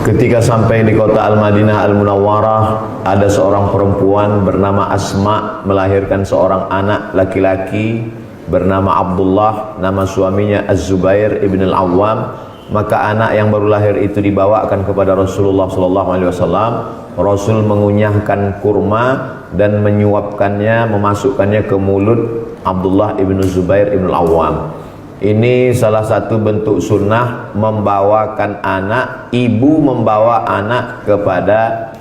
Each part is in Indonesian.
Ketika sampai di kota Al-Madinah Al-Munawwarah, ada seorang perempuan bernama Asma melahirkan seorang anak laki-laki bernama Abdullah, nama suaminya Az-Zubair ibn Al-Awwam. Maka anak yang baru lahir itu dibawakan kepada Rasulullah SAW. Rasul mengunyahkan kurma dan menyuapkannya, memasukkannya ke mulut Abdullah ibn Zubair ibn Al-Awwam. Ini salah satu bentuk sunnah membawakan anak, ibu membawa anak kepada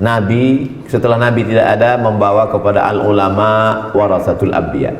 Nabi. Setelah Nabi tidak ada, membawa kepada al-ulama warasatul anbiya.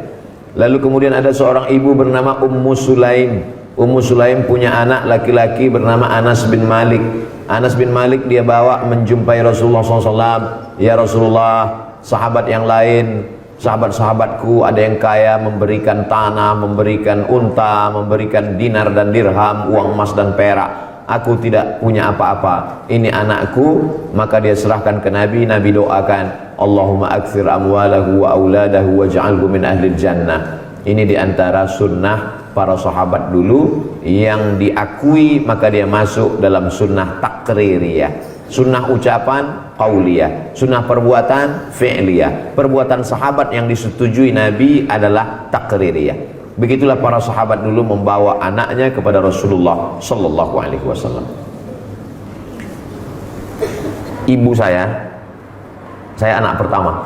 Lalu kemudian ada seorang ibu bernama Ummu Sulaim. Ummu Sulaim punya anak laki-laki bernama Anas bin Malik. Anas bin Malik dia bawa menjumpai Rasulullah SAW. Ya Rasulullah, sahabat yang lain, sahabat-sahabatku ada yang kaya memberikan tanah, memberikan unta, memberikan dinar dan dirham, uang emas dan perak. Aku tidak punya apa-apa. Ini anakku. Maka dia serahkan ke Nabi. Nabi doakan, Allahumma aktsir amwalahu wa auladahu waj'alhu min ahlil jannah. Ini diantara sunnah para sahabat dulu yang diakui, maka dia masuk dalam sunnah takririyah. Sunnah ucapan qauliyah, sunnah perbuatan fi'liyah. Perbuatan sahabat yang disetujui Nabi adalah takririyah. Begitulah para sahabat dulu membawa anaknya kepada Rasulullah sallallahu alaihi wasallam. Ibu saya anak pertama,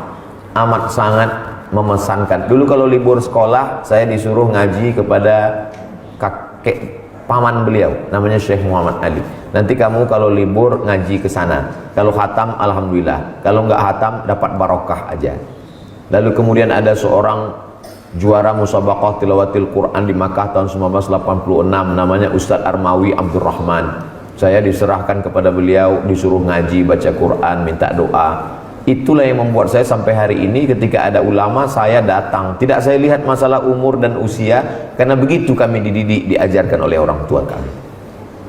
amat sangat memesankan. Dulu kalau libur sekolah, saya disuruh ngaji kepada kakek paman beliau, namanya Syekh Muhammad Ali. Nanti kamu kalau libur ngaji ke sana. Kalau khatam alhamdulillah, kalau nggak khatam dapat barokah aja. Lalu kemudian ada seorang juara musabaqah tilawatil Quran di Makkah tahun 1986, namanya Ustadz Armawi Abdurrahman. Saya diserahkan kepada beliau, disuruh ngaji, baca Quran, minta doa. Itulah yang membuat saya sampai hari ini ketika ada ulama saya datang. Tidak saya lihat masalah umur dan usia, karena begitu kami dididik, diajarkan oleh orang tua kami.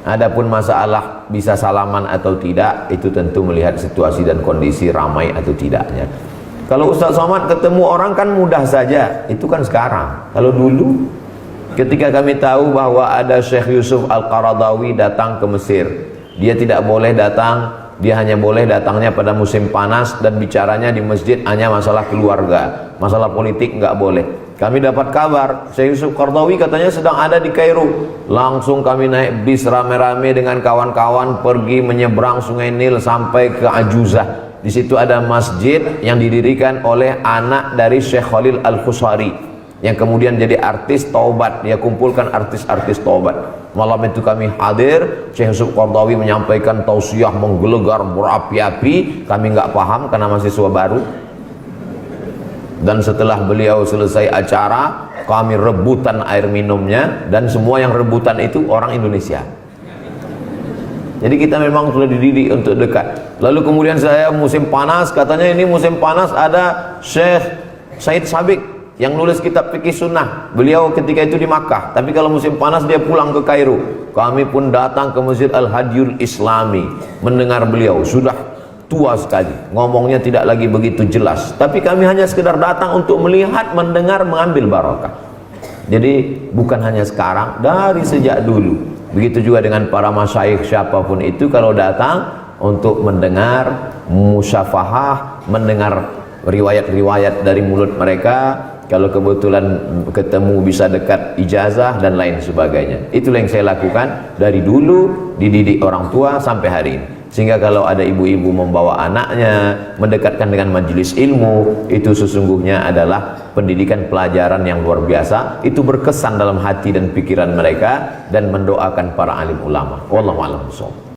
Adapun masalah bisa salaman atau tidak, itu tentu melihat situasi dan kondisi ramai atau tidaknya. Kalau Ustaz Somad ketemu orang kan mudah saja, itu kan sekarang. Kalau dulu ketika kami tahu bahwa ada Syekh Yusuf Al-Qaradawi datang ke Mesir, dia tidak boleh datang. Dia hanya boleh datangnya pada musim panas dan bicaranya di masjid hanya masalah keluarga, masalah politik nggak boleh. Kami dapat kabar Syekh Yusuf Qaradawi katanya sedang ada di Kairo. Langsung kami naik bis rame-rame dengan kawan-kawan pergi menyeberang Sungai Nil sampai ke Ajuzah. Di situ ada masjid yang didirikan oleh anak dari Syekh Khalil Al-Khusari yang kemudian jadi artis taubat. Dia kumpulkan artis-artis taubat. Malam itu kami hadir, Syekh Yusuf Qaradawi menyampaikan tausiah menggelegar berapi-api. Kami nggak paham karena mahasiswa baru. Dan setelah beliau selesai acara, kami rebutan air minumnya, dan semua yang rebutan itu orang Indonesia. Jadi kita memang sudah dididik untuk dekat. Lalu kemudian saya musim panas, katanya ini musim panas ada Syekh Said Sabiq yang nulis kitab fikih sunnah. Beliau ketika itu di Makkah, tapi kalau musim panas dia pulang ke Kairo. Kami pun datang ke Masjid Al-Hadiyul Islami mendengar beliau. Sudah tua sekali, ngomongnya tidak lagi begitu jelas, tapi kami hanya sekedar datang untuk melihat, mendengar, mengambil barokah. Jadi bukan hanya sekarang, dari sejak dulu. Begitu juga dengan para masyayikh siapapun itu, kalau datang untuk mendengar musyafahah, mendengar riwayat-riwayat dari mulut mereka. Kalau kebetulan ketemu bisa dekat ijazah dan lain sebagainya. Itulah yang saya lakukan dari dulu, dididik orang tua sampai hari ini. Sehingga kalau ada ibu-ibu membawa anaknya, mendekatkan dengan majelis ilmu, itu sesungguhnya adalah pendidikan pelajaran yang luar biasa. Itu berkesan dalam hati dan pikiran mereka dan mendoakan para alim ulama. Wallahu a'lam bishawab.